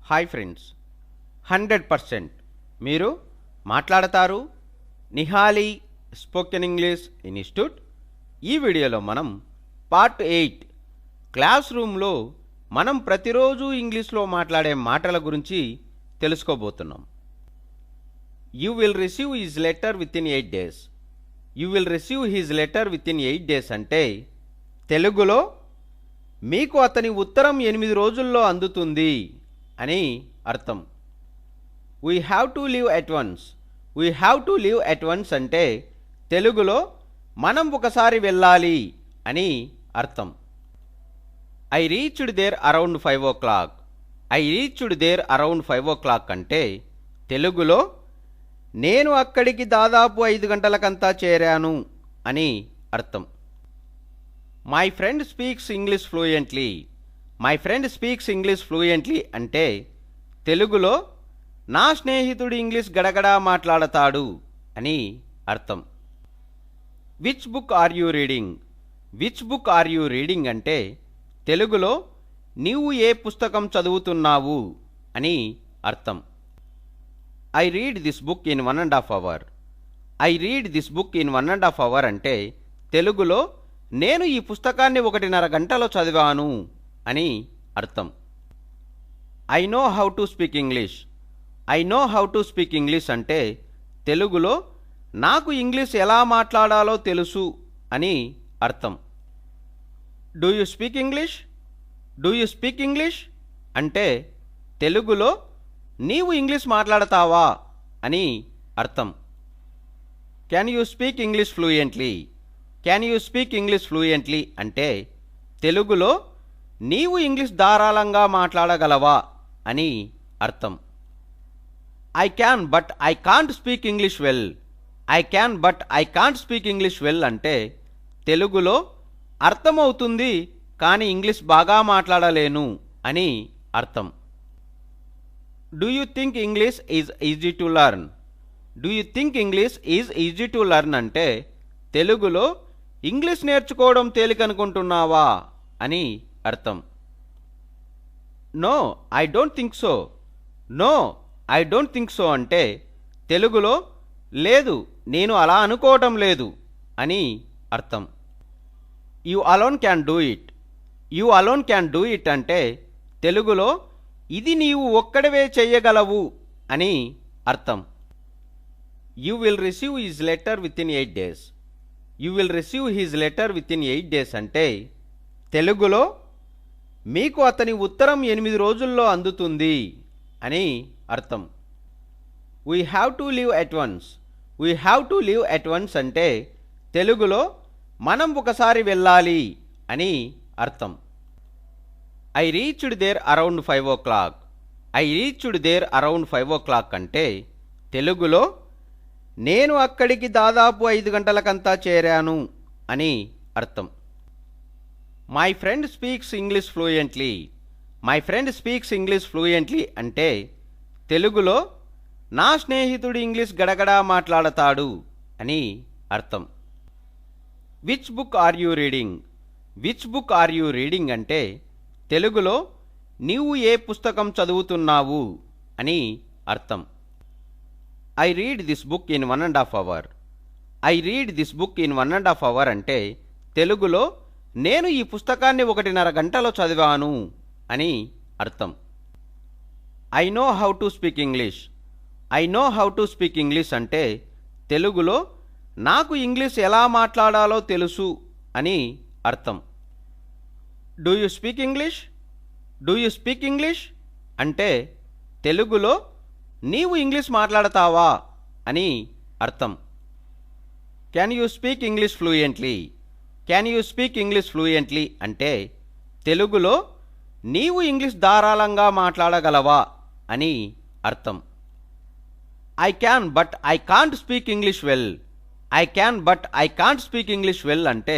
Hi friends, 100% మీరు మాట్లాడతారు. Nihali spoken English institute. ఈ వీడియోలో మనం పార్ట్ 8 క్లాస్ రూమ్లో మనం ప్రతిరోజు ఇంగ్లీష్లో మాట్లాడే మాటల గురించి తెలుసుకోబోతున్నాం. You will receive his letter with in 8 days. You will receive his letter with in 8 days అంటే తెలుగులో మీకు అతని ఉత్తరం 8 రోజుల్లో అందుతుంది అని అర్థం. We have to leave at once. We have to leave at once అంటే తెలుగులో మనం ఒకసారి వెళ్ళాలి అని అర్థం. I reached there around 5 o'clock. I reached there around 5 o'clock అంటే తెలుగులో నేను అక్కడికి దాదాపు 5 గంటలకంతా చేరాను అని అర్థం. My friend speaks English fluently. My friend speaks English fluently అంటే తెలుగులో నా స్నేహితుడు ఇంగ్లీష్ గడగడా మాట్లాడతాడు అని అర్థం. Which book or you reading. Which book or you reading అంటే తెలుగులో నీవు ఏ పుస్తకం చదువుతున్నావు అని అర్థం. I read this book in 1.5 hours. I read this book in 1.5 hours అంటే తెలుగులో నేను ఈ పుస్తకాన్ని 1.5 గంటలో చదివాను అని అర్థం. I know how to speak English. I know how to speak English అంటే తెలుగులో నాకు ఇంగ్లీష్ ఎలా మాట్లాడాలో తెలుసు అని అర్థం. Do you speak English. Do you speak English అంటే తెలుగులో నీవు ఇంగ్లీష్ మాట్లాడతావా అని అర్థం. Can you speak English fluently. Can you speak English fluently అంటే తెలుగులో నీవు ఇంగ్లీష్ ధారాళంగా మాట్లాడగలవా అని అర్థం. I can but I can't speak English well. I can but I can't speak English well అంటే తెలుగులో అర్థమవుతుంది కానీ ఇంగ్లీష్ బాగా మాట్లాడలేను అని అర్థం. Do you think English is easy to learn. Do you think English is easy to learn అంటే తెలుగులో ఇంగ్లీష్ నేర్చుకోవడం తేలికనుకుంటున్నావా అని అర్థం. No I don't think so. No I don't think so అంటే తెలుగులో లేదు నేను అలా అనుకోవటం లేదు అని అర్థం. You alone can do it. You alone can do it అంటే తెలుగులో ఇది నీవు ఒక్కడవే చెయ్యగలవు అని అర్థం. You will receive his letter with in 8 days. You will receive his letter with in 8 days అంటే తెలుగులో మీకు అతని ఉత్తరం 8 రోజుల్లో అందుతుంది అని అర్థం. We have to leave at once. We have to leave at once అంటే తెలుగులో మనం ఒకసారి వెళ్ళాలి అని అర్థం. I reached there around 5 o'clock. I reached there around 5 o'clock అంటే తెలుగులో నేను అక్కడికి దాదాపు 5 గంటలకంతా చేరాను అని అర్థం. My friend speaks English fluently. My friend speaks English fluently అంటే తెలుగులో నా స్నేహితుడు ఇంగ్లీష్ గడగడా మాట్లాడతాడు అని అర్థం. Which book or you reading. Which book or you reading అంటే తెలుగులో నీవు ఏ పుస్తకం చదువుతున్నావు అని అర్థం. I read this book in 1.5 hours. I read this book in 1.5 hours అంటే తెలుగులో నేను ఈ పుస్తకాన్ని 1.5 గంటలో చదివాను అని అర్థం. I know how to speak English. I know how to speak English అంటే తెలుగులో నాకు ఇంగ్లీష్ ఎలా మాట్లాడాలో తెలుసు అని అర్థం. Do you speak English. Do you speak English అంటే తెలుగులో నీవు ఇంగ్లీష్ మాట్లాడతావా అని అర్థం. Can you speak English fluently. Can you speak English fluently అంటే తెలుగులో నీవు ఇంగ్లీష్ ధారాళంగా మాట్లాడగలవా అని అర్థం. I can but I can't speak English well. I can but I can't speak English well అంటే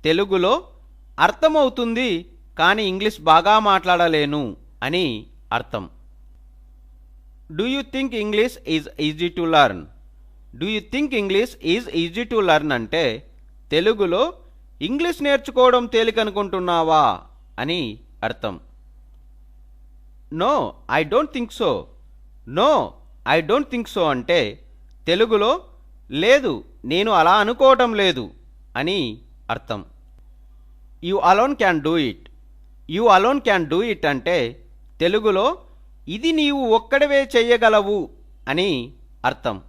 తెలుగులో అర్థమవుతుంది కానీ ఇంగ్లీష్ బాగా మాట్లాడలేను అని అర్థం. Do you think English is easy to learn. Do you think English is easy to learn అంటే తెలుగులో ఇంగ్లీష్ నేర్చుకోవడం తేలికనుకుంటున్నావా అని అర్థం. No I don't think so. No I don't think so అంటే తెలుగులో లేదు నేను అలా అనుకోవటం లేదు అని అర్థం. You alone can do it. You alone can do it అంటే తెలుగులో ఇది నీవు ఒక్కడివే చెయ్యగలవు అని అర్థం.